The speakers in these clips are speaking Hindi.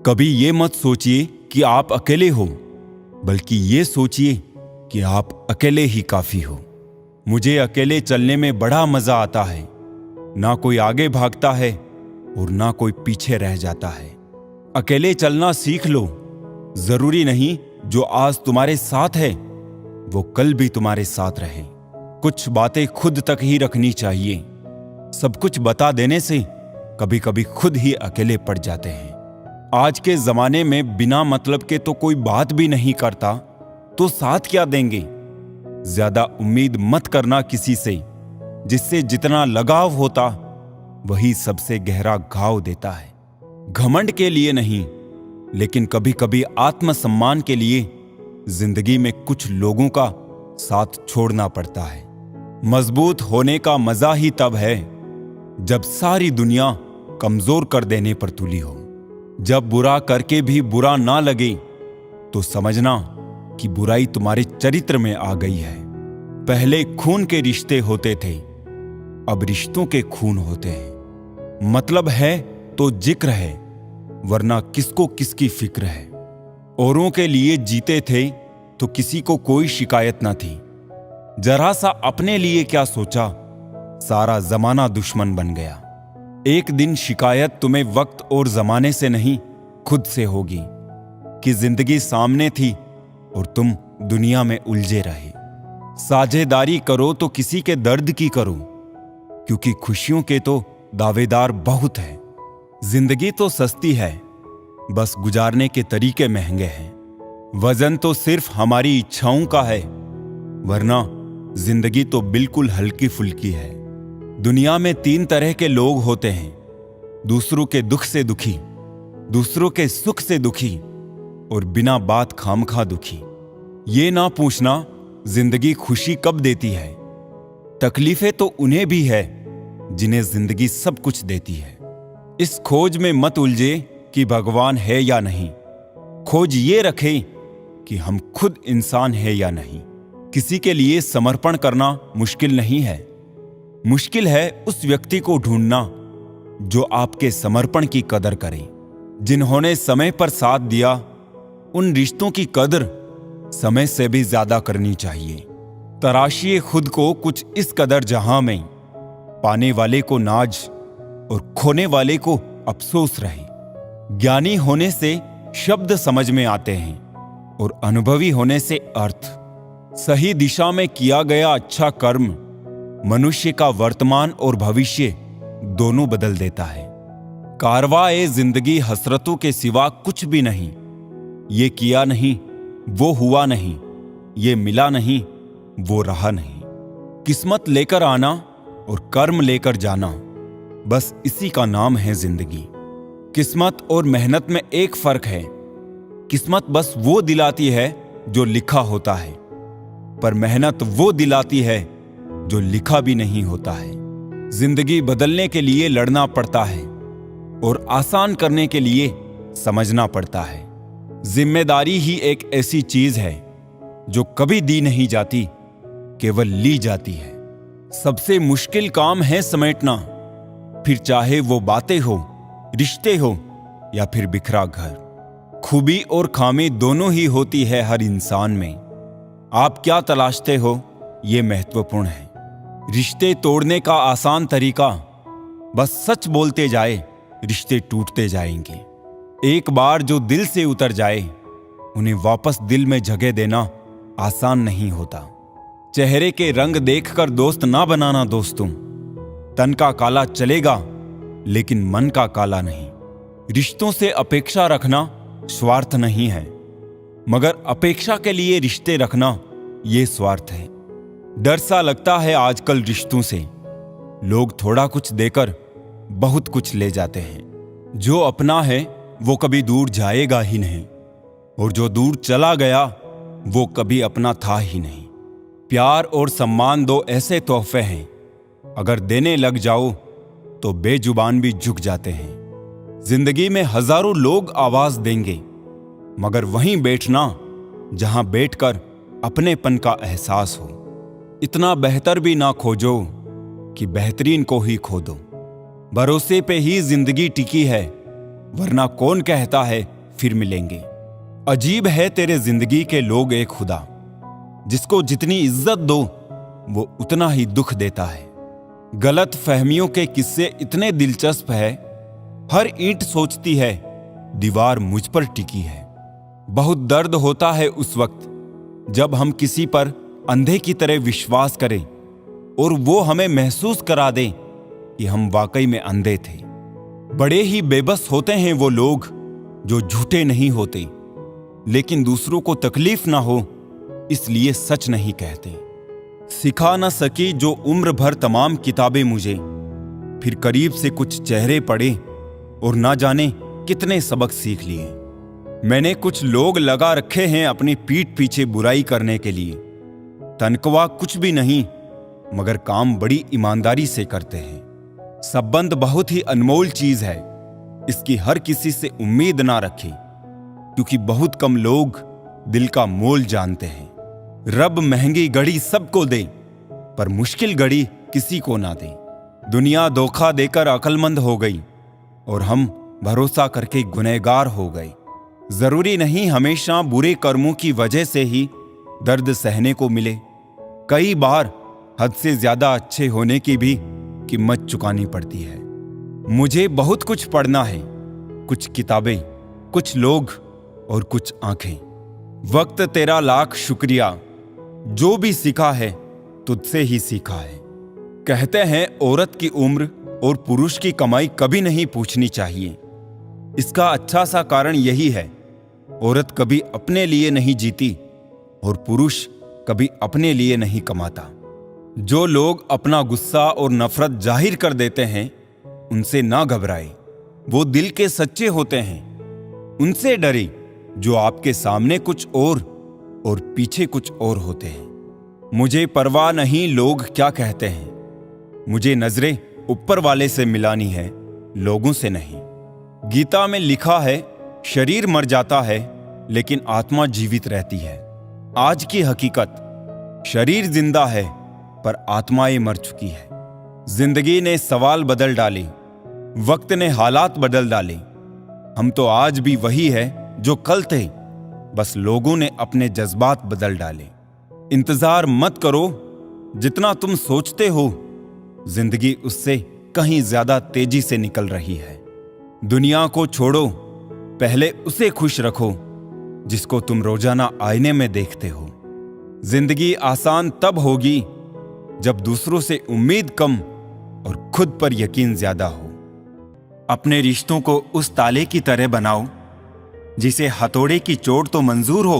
कभी ये मत सोचिए कि आप अकेले हो, बल्कि ये सोचिए कि आप अकेले ही काफी हो। मुझे अकेले चलने में बड़ा मजा आता है। ना कोई आगे भागता है और ना कोई पीछे रह जाता है। अकेले चलना सीख लो। जरूरी नहीं जो आज तुम्हारे साथ है वो कल भी तुम्हारे साथ रहे। कुछ बातें खुद तक ही रखनी चाहिए। सब कुछ बता देने से कभी कभी खुद ही अकेले पड़ जाते हैं। आज के जमाने में बिना मतलब के तो कोई बात भी नहीं करता, तो साथ क्या देंगे। ज्यादा उम्मीद मत करना किसी से। जिससे जितना लगाव होता वही सबसे गहरा घाव देता है। घमंड के लिए नहीं, लेकिन कभी कभी आत्मसम्मान के लिए जिंदगी में कुछ लोगों का साथ छोड़ना पड़ता है। मजबूत होने का मजा ही तब है जब सारी दुनिया कमजोर कर देने पर तुली हो। जब बुरा करके भी बुरा ना लगे तो समझना कि बुराई तुम्हारे चरित्र में आ गई है। पहले खून के रिश्ते होते थे, अब रिश्तों के खून होते हैं। मतलब है तो जिक्र है, वरना किसको किसकी फिक्र है। औरों के लिए जीते थे तो किसी को कोई शिकायत ना थी। जरा सा अपने लिए क्या सोचा, सारा जमाना दुश्मन बन गया। एक दिन शिकायत तुम्हें वक्त और जमाने से नहीं, खुद से होगी कि जिंदगी सामने थी और तुम दुनिया में उलझे रहे। साझेदारी करो तो किसी के दर्द की करो, क्योंकि खुशियों के तो दावेदार बहुत हैं। जिंदगी तो सस्ती है, बस गुजारने के तरीके महंगे हैं। वजन तो सिर्फ हमारी इच्छाओं का है, वरना जिंदगी तो बिल्कुल हल्की फुल्की है। दुनिया में 3 तरह के लोग होते हैं, दूसरों के दुख से दुखी, दूसरों के सुख से दुखी और बिना बात खामखा दुखी। ये ना पूछना जिंदगी खुशी कब देती है। तकलीफें तो उन्हें भी है जिन्हें जिंदगी सब कुछ देती है। इस खोज में मत उलझे कि भगवान है या नहीं। खोज ये रखें कि हम खुद इंसान है या नहीं। किसी के लिए समर्पण करना मुश्किल नहीं है, मुश्किल है उस व्यक्ति को ढूंढना जो आपके समर्पण की कदर करे। जिन्होंने समय पर साथ दिया, उन रिश्तों की कदर समय से भी ज्यादा करनी चाहिए। तराशिए खुद को कुछ इस कदर जहां में पाने वाले को नाज और खोने वाले को अफसोस रहे। ज्ञानी होने से शब्द समझ में आते हैं और अनुभवी होने से अर्थ। सही दिशा में किया गया अच्छा कर्म मनुष्य का वर्तमान और भविष्य दोनों बदल देता है। कारवाए जिंदगी हसरतों के सिवा कुछ भी नहीं। ये किया नहीं, वो हुआ नहीं, ये मिला नहीं, वो रहा नहीं। किस्मत लेकर आना और कर्म लेकर जाना, बस इसी का नाम है जिंदगी। किस्मत और मेहनत में एक फर्क है। किस्मत बस वो दिलाती है जो लिखा होता है, पर मेहनत वो दिलाती है जो लिखा भी नहीं होता है। जिंदगी बदलने के लिए लड़ना पड़ता है और आसान करने के लिए समझना पड़ता है। जिम्मेदारी ही एक ऐसी चीज है जो कभी दी नहीं जाती, केवल ली जाती है। सबसे मुश्किल काम है समेटना, फिर चाहे वो बातें हो, रिश्ते हो या फिर बिखरा घर। खूबी और खामी दोनों ही होती है हर इंसान में। आप क्या तलाशते हो ये महत्वपूर्ण है। रिश्ते तोड़ने का आसान तरीका, बस सच बोलते जाए, रिश्ते टूटते जाएंगे। एक बार जो दिल से उतर जाए, उन्हें वापस दिल में जगह देना आसान नहीं होता। चेहरे के रंग देखकर दोस्त ना बनाना दोस्तों। तन का काला चलेगा, लेकिन मन का काला नहीं। रिश्तों से अपेक्षा रखना स्वार्थ नहीं है, मगर अपेक्षा के लिए रिश्ते रखना ये स्वार्थ है। डर सा लगता है आजकल रिश्तों से। लोग थोड़ा कुछ देकर बहुत कुछ ले जाते हैं। जो अपना है वो कभी दूर जाएगा ही नहीं, और जो दूर चला गया वो कभी अपना था ही नहीं। प्यार और सम्मान 2 ऐसे तोहफे हैं, अगर देने लग जाओ तो बेजुबान भी झुक जाते हैं। जिंदगी में हजारों लोग आवाज देंगे, मगर वहीं बैठना जहां बैठकर अपनेपन का एहसास हो। इतना बेहतर भी ना खोजो कि बेहतरीन को ही खो दो। भरोसे पे ही जिंदगी टिकी है, वरना कौन कहता है फिर मिलेंगे। अजीब है तेरे जिंदगी के लोग, एक खुदा जिसको जितनी इज्जत दो वो उतना ही दुख देता है। गलत फहमियों के किस्से इतने दिलचस्प है, हर ईंट सोचती है दीवार मुझ पर टिकी है। बहुत दर्द होता है उस वक्त जब हम किसी पर अंधे की तरह विश्वास करें और वो हमें महसूस करा दे कि हम वाकई में अंधे थे। बड़े ही बेबस होते हैं वो लोग जो झूठे नहीं होते, लेकिन दूसरों को तकलीफ ना हो इसलिए सच नहीं कहते। सिखा न सकी जो उम्र भर तमाम किताबें मुझे, फिर करीब से कुछ चेहरे पढ़े और ना जाने कितने सबक सीख लिए। मैंने कुछ लोग लगा रखे हैं अपनी पीठ पीछे बुराई करने के लिए। तनख्वाह कुछ भी नहीं मगर काम बड़ी ईमानदारी से करते हैं। संबंध बहुत ही अनमोल चीज है, इसकी हर किसी से उम्मीद ना रखें, क्योंकि बहुत कम लोग दिल का मोल जानते हैं। रब महंगी घड़ी सबको दे पर मुश्किल घड़ी किसी को ना दे। दुनिया धोखा देकर अक्लमंद हो गई और हम भरोसा करके गुनहगार हो गए। जरूरी नहीं हमेशा बुरे कर्मों की वजह से ही दर्द सहने को मिले। कई बार हद से ज्यादा अच्छे होने की भी कीमत चुकानी पड़ती है। मुझे बहुत कुछ पढ़ना है, कुछ किताबें, कुछ लोग और कुछ आंखें। वक्त तेरा लाख शुक्रिया, जो भी सीखा है तुझसे ही सीखा है। कहते हैं औरत की उम्र और पुरुष की कमाई कभी नहीं पूछनी चाहिए। इसका अच्छा सा कारण यही है, औरत कभी अपने लिए नहीं जीती और पुरुष कभी अपने लिए नहीं कमाता। जो लोग अपना गुस्सा और नफरत जाहिर कर देते हैं उनसे ना घबराए, वो दिल के सच्चे होते हैं। उनसे डरे जो आपके सामने कुछ और पीछे कुछ और होते हैं। मुझे परवाह नहीं लोग क्या कहते हैं, मुझे नजरें ऊपर वाले से मिलानी है, लोगों से नहीं। गीता में लिखा है शरीर मर जाता है लेकिन आत्मा जीवित रहती है। आज की हकीकत, शरीर जिंदा है पर आत्माएं मर चुकी है। जिंदगी ने सवाल बदल डाले, वक्त ने हालात बदल डाले। हम तो आज भी वही है जो कल थे, बस लोगों ने अपने जज्बात बदल डाले। इंतजार मत करो, जितना तुम सोचते हो जिंदगी उससे कहीं ज्यादा तेजी से निकल रही है। दुनिया को छोड़ो, पहले उसे खुश रखो जिसको तुम रोजाना आईने में देखते हो। जिंदगी आसान तब होगी जब दूसरों से उम्मीद कम और खुद पर यकीन ज्यादा हो। अपने रिश्तों को उस ताले की तरह बनाओ जिसे हथौड़े की चोट तो मंजूर हो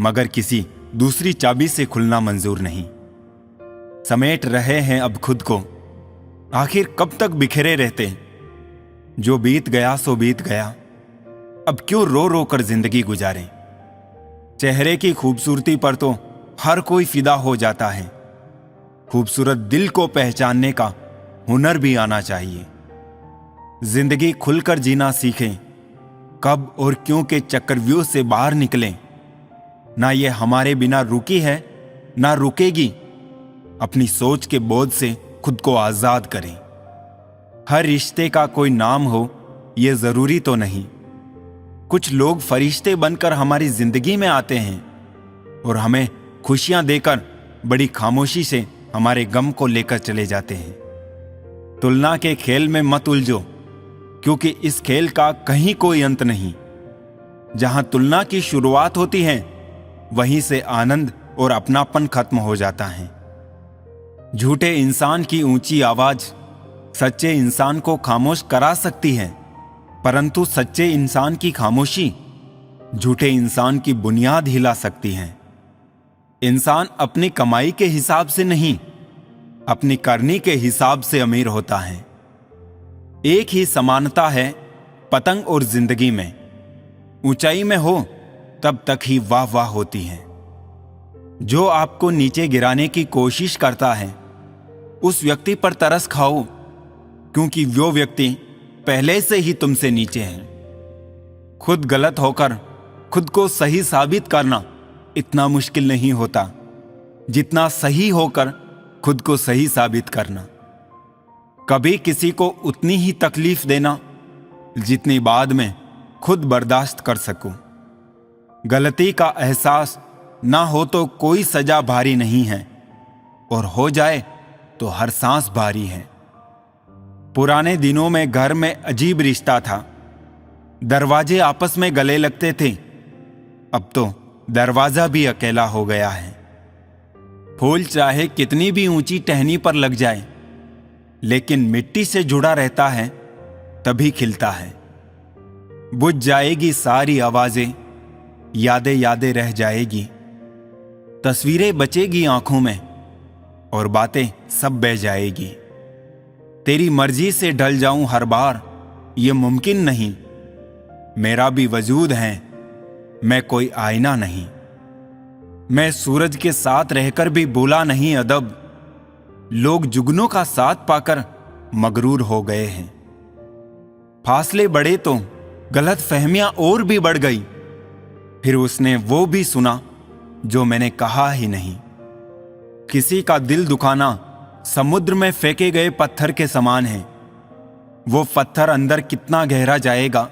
मगर किसी दूसरी चाबी से खुलना मंजूर नहीं। समेट रहे हैं अब खुद को, आखिर कब तक बिखरे रहते। जो बीत गया सो बीत गया, अब क्यों रो रो कर जिंदगी गुजारें। चेहरे की खूबसूरती पर तो हर कोई फिदा हो जाता है, खूबसूरत दिल को पहचानने का हुनर भी आना चाहिए। जिंदगी खुलकर जीना सीखें, कब और क्यों के चक्रव्यूह से बाहर निकलें। ना ये हमारे बिना रुकी है ना रुकेगी। अपनी सोच के बोझ से खुद को आजाद करें। हर रिश्ते का कोई नाम हो ये जरूरी तो नहीं। कुछ लोग फरिश्ते बनकर हमारी जिंदगी में आते हैं और हमें खुशियां देकर बड़ी खामोशी से हमारे गम को लेकर चले जाते हैं। तुलना के खेल में मत उलझो, क्योंकि इस खेल का कहीं कोई अंत नहीं। जहां तुलना की शुरुआत होती है वहीं से आनंद और अपनापन खत्म हो जाता है। झूठे इंसान की ऊंची आवाज सच्चे इंसान को खामोश करा सकती है, परंतु सच्चे इंसान की खामोशी झूठे इंसान की बुनियाद हिला सकती है। इंसान अपनी कमाई के हिसाब से नहीं, अपनी करनी के हिसाब से अमीर होता है। एक ही समानता है पतंग और जिंदगी में, ऊंचाई में हो तब तक ही वाह वाह होती है। जो आपको नीचे गिराने की कोशिश करता है उस व्यक्ति पर तरस खाओ, क्योंकि वो व्यक्ति पहले से ही तुमसे नीचे है। खुद गलत होकर खुद को सही साबित करना इतना मुश्किल नहीं होता जितना सही होकर खुद को सही साबित करना। कभी किसी को उतनी ही तकलीफ देना जितनी बाद में खुद बर्दाश्त कर सकूं। गलती का एहसास ना हो तो कोई सजा भारी नहीं है, और हो जाए तो हर सांस भारी है। पुराने दिनों में घर में अजीब रिश्ता था। दरवाजे आपस में गले लगते थे। अब तो दरवाजा भी अकेला हो गया है। फूल चाहे कितनी भी ऊंची टहनी पर लग जाए, लेकिन मिट्टी से जुड़ा रहता है तभी खिलता है। बुझ जाएगी सारी आवाजें, यादें यादें रह जाएगी, तस्वीरें बचेगी आंखों में, और बातें सब बह जाएगी। तेरी मर्जी से ढल जाऊं हर बार, ये मुमकिन नहीं। मेरा भी वजूद है, मैं कोई आईना नहीं। मैं सूरज के साथ रहकर भी भूला नहीं अदब। लोग जुगनों का साथ पाकर मगरूर हो गए हैं। फासले बढ़े तो गलत फहमियां और भी बढ़ गई। फिर उसने वो भी सुना जो मैंने कहा ही नहीं। किसी का दिल दुखाना समुद्र में फेंके गए पत्थर के समान है। वो पत्थर अंदर कितना गहरा जाएगा,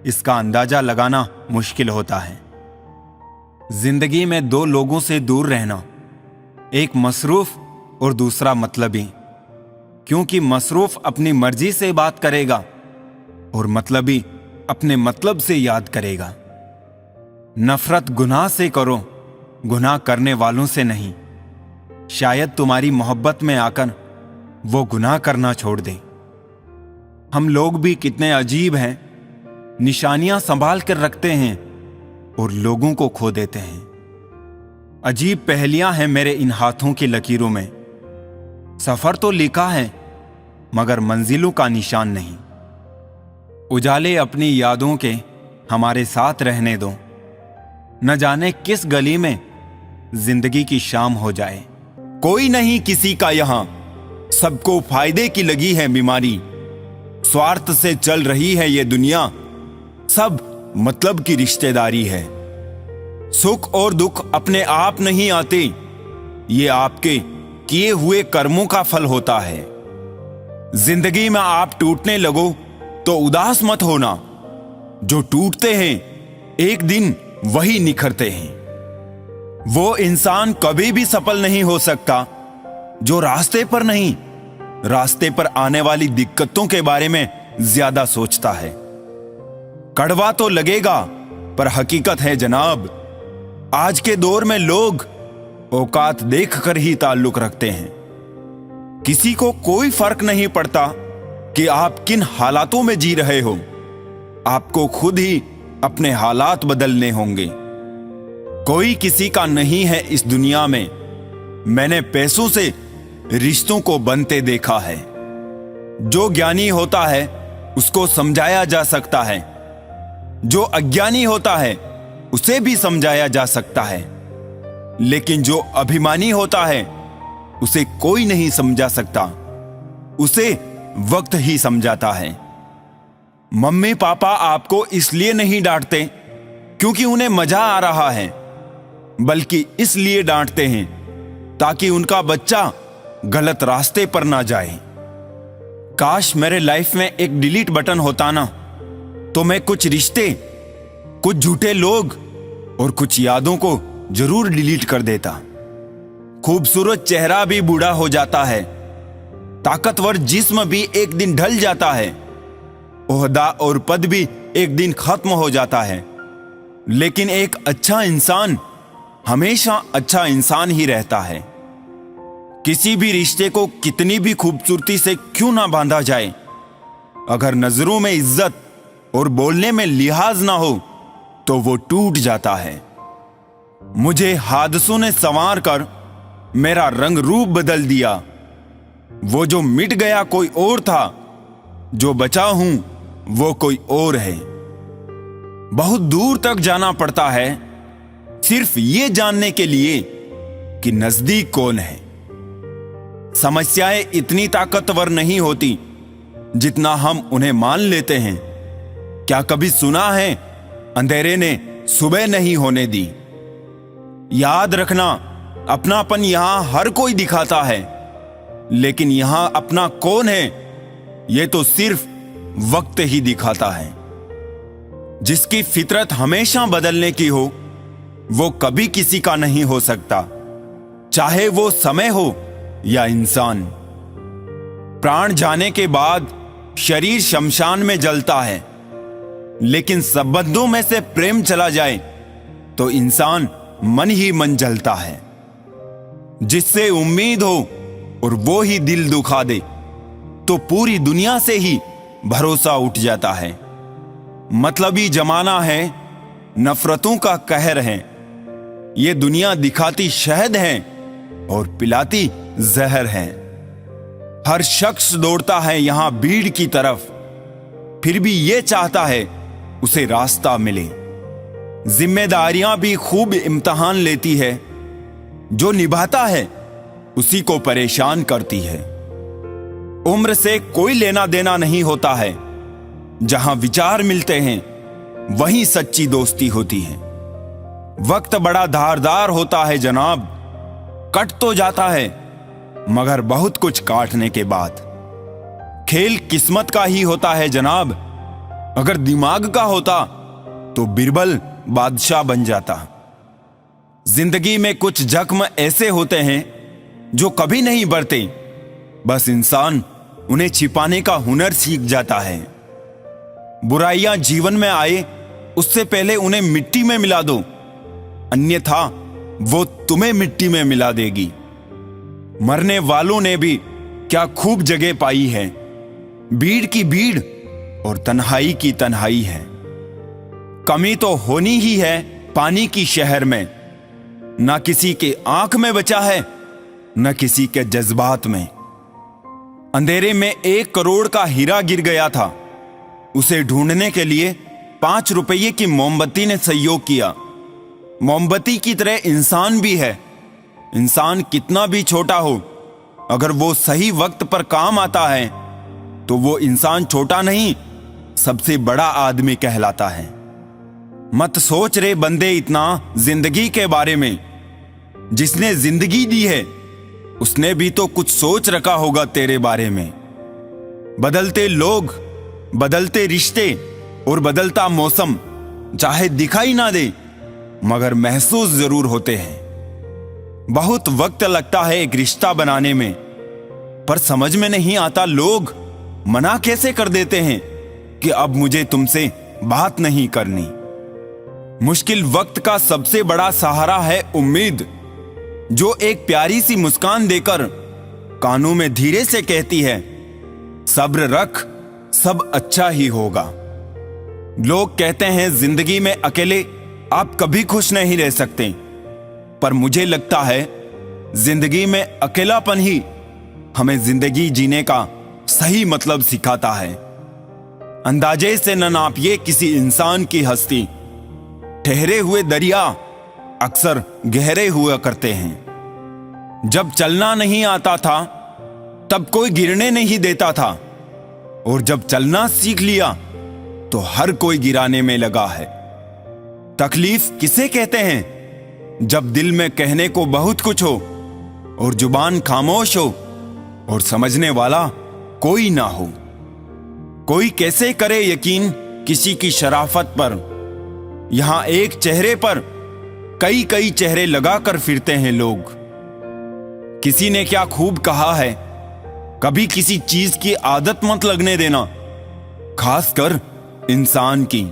इसका अंदाजा लगाना मुश्किल होता है। जिंदगी में दो लोगों से दूर रहना, एक मसरूफ और दूसरा मतलबी, क्योंकि मसरूफ अपनी मर्जी से बात करेगा और मतलबी अपने मतलब से याद करेगा। नफरत गुनाह से करो, गुनाह करने वालों से नहीं। शायद तुम्हारी मोहब्बत में आकर वो गुनाह करना छोड़ दे। हम लोग भी कितने अजीब हैं, निशानियां संभाल कर रखते हैं और लोगों को खो देते हैं। अजीब पहेलियां हैं मेरे इन हाथों की लकीरों में। सफर तो लिखा है मगर मंजिलों का निशान नहीं। उजाले अपनी यादों के हमारे साथ रहने दो, न जाने किस गली में जिंदगी की शाम हो जाए। कोई नहीं किसी का यहां, सबको फायदे की लगी है बीमारी। स्वार्थ से चल रही है ये दुनिया, सब मतलब की रिश्तेदारी है। सुख और दुख अपने आप नहीं आते, ये आपके किए हुए कर्मों का फल होता है। जिंदगी में आप टूटने लगो तो उदास मत होना। जो टूटते हैं एक दिन वही निखरते हैं। वो इंसान कभी भी सफल नहीं हो सकता जो रास्ते पर नहीं, रास्ते पर आने वाली दिक्कतों के बारे में ज्यादा सोचता है। कड़वा तो लगेगा पर हकीकत है जनाब, आज के दौर में लोग औकात देखकर ही ताल्लुक रखते हैं। किसी को कोई फर्क नहीं पड़ता कि आप किन हालातों में जी रहे हो। आपको खुद ही अपने हालात बदलने होंगे। कोई किसी का नहीं है इस दुनिया में। मैंने पैसों से रिश्तों को बनते देखा है। जो ज्ञानी होता है उसको समझाया जा सकता है, जो अज्ञानी होता है उसे भी समझाया जा सकता है, लेकिन जो अभिमानी होता है उसे कोई नहीं समझा सकता, उसे वक्त ही समझाता है। मम्मी पापा आपको इसलिए नहीं डांटते क्योंकि उन्हें मजा आ रहा है, बल्कि इसलिए डांटते हैं ताकि उनका बच्चा गलत रास्ते पर ना जाए। काश मेरे लाइफ में एक डिलीट बटन होता ना, तो मैं कुछ रिश्ते, कुछ झूठे लोग और कुछ यादों को जरूर डिलीट कर देता। खूबसूरत चेहरा भी बूढ़ा हो जाता है, ताकतवर जिस्म भी एक दिन ढल जाता है, ओहदा और पद भी एक दिन खत्म हो जाता है, लेकिन एक अच्छा इंसान हमेशा अच्छा इंसान ही रहता है। किसी भी रिश्ते को कितनी भी खूबसूरती से क्यों ना बांधा जाए, अगर नजरों में इज्जत और बोलने में लिहाज ना हो तो वो टूट जाता है। मुझे हादसों ने संवार कर मेरा रंग रूप बदल दिया। वो जो मिट गया कोई और था, जो बचा हूं वो कोई और है। बहुत दूर तक जाना पड़ता है सिर्फ ये जानने के लिए कि नजदीक कौन है। समस्याएं इतनी ताकतवर नहीं होती जितना हम उन्हें मान लेते हैं। क्या कभी सुना है अंधेरे ने सुबह नहीं होने दी? याद रखना, अपनापन यहां हर कोई दिखाता है, लेकिन यहां अपना कौन है ये तो सिर्फ वक्त ही दिखाता है। जिसकी फितरत हमेशा बदलने की हो, वो कभी किसी का नहीं हो सकता, चाहे वो समय हो या इंसान। प्राण जाने के बाद शरीर शमशान में जलता है, लेकिन संबंधों में से प्रेम चला जाए तो इंसान मन ही मन जलता है। जिससे उम्मीद हो और वो ही दिल दुखा दे तो पूरी दुनिया से ही भरोसा उठ जाता है। मतलबी जमाना है, नफरतों का कहर है। ये दुनिया दिखाती शहद है और पिलाती जहर है। हर शख्स दौड़ता है यहां भीड़ की तरफ, फिर भी ये चाहता है उसे रास्ता मिले। जिम्मेदारियां भी खूब इम्तिहान लेती है, जो निभाता है उसी को परेशान करती है। उम्र से कोई लेना देना नहीं होता है, जहां विचार मिलते हैं वहीं सच्ची दोस्ती होती है। वक्त बड़ा धारदार होता है जनाब, कट तो जाता है मगर बहुत कुछ काटने के बाद। खेल किस्मत का ही होता है जनाब, अगर दिमाग का होता तो बिरबल बादशाह बन जाता। जिंदगी में कुछ जख्म ऐसे होते हैं जो कभी नहीं बढ़ते, बस इंसान उन्हें छिपाने का हुनर सीख जाता है। बुराइयां जीवन में आए उससे पहले उन्हें मिट्टी में मिला दो, अन्यथा वो तुम्हें मिट्टी में मिला देगी। मरने वालों ने भी क्या खूब जगह पाई है, भीड़ की भीड़ और तन्हाई की तन्हाई है। कमी तो होनी ही है पानी की शहर में, ना किसी के आंख में बचा है न किसी के जज्बात में। अंधेरे में 1 करोड़ का हीरा गिर गया था, उसे ढूंढने के लिए 5 रुपये की मोमबत्ती ने सहयोग किया। मोमबत्ती की तरह इंसान भी है। इंसान कितना भी छोटा हो, अगर वो सही वक्त पर काम आता है तो वो इंसान छोटा नहीं, सबसे बड़ा आदमी कहलाता है। मत सोच रे बंदे इतना जिंदगी के बारे में, जिसने जिंदगी दी है उसने भी तो कुछ सोच रखा होगा तेरे बारे में। बदलते लोग, बदलते रिश्ते और बदलता मौसम चाहे दिखाई ना दे मगर महसूस जरूर होते हैं। बहुत वक्त लगता है एक रिश्ता बनाने में, पर समझ में नहीं आता लोग मना कैसे कर देते हैं कि अब मुझे तुमसे बात नहीं करनी। मुश्किल वक्त का सबसे बड़ा सहारा है उम्मीद, जो एक प्यारी सी मुस्कान देकर कानों में धीरे से कहती है, सब्र रख, सब अच्छा ही होगा। लोग कहते हैं जिंदगी में अकेले आप कभी खुश नहीं रह सकते, पर मुझे लगता है जिंदगी में अकेलापन ही हमें जिंदगी जीने का सही मतलब सिखाता है। अंदाजे से न नापिए किसी इंसान की हस्ती, ठहरे हुए दरिया अक्सर गहरे हुआ करते हैं। जब चलना नहीं आता था तब कोई गिरने नहीं देता था, और जब चलना सीख लिया तो हर कोई गिराने में लगा है। तकलीफ किसे कहते हैं? जब दिल में कहने को बहुत कुछ हो और जुबान खामोश हो और समझने वाला कोई ना हो। कोई कैसे करे यकीन किसी की शराफत पर? यहां एक चेहरे पर कई कई चेहरे लगाकर फिरते हैं लोग। किसी ने क्या खूब कहा है, कभी किसी चीज की आदत मत लगने देना, खासकर इंसान की।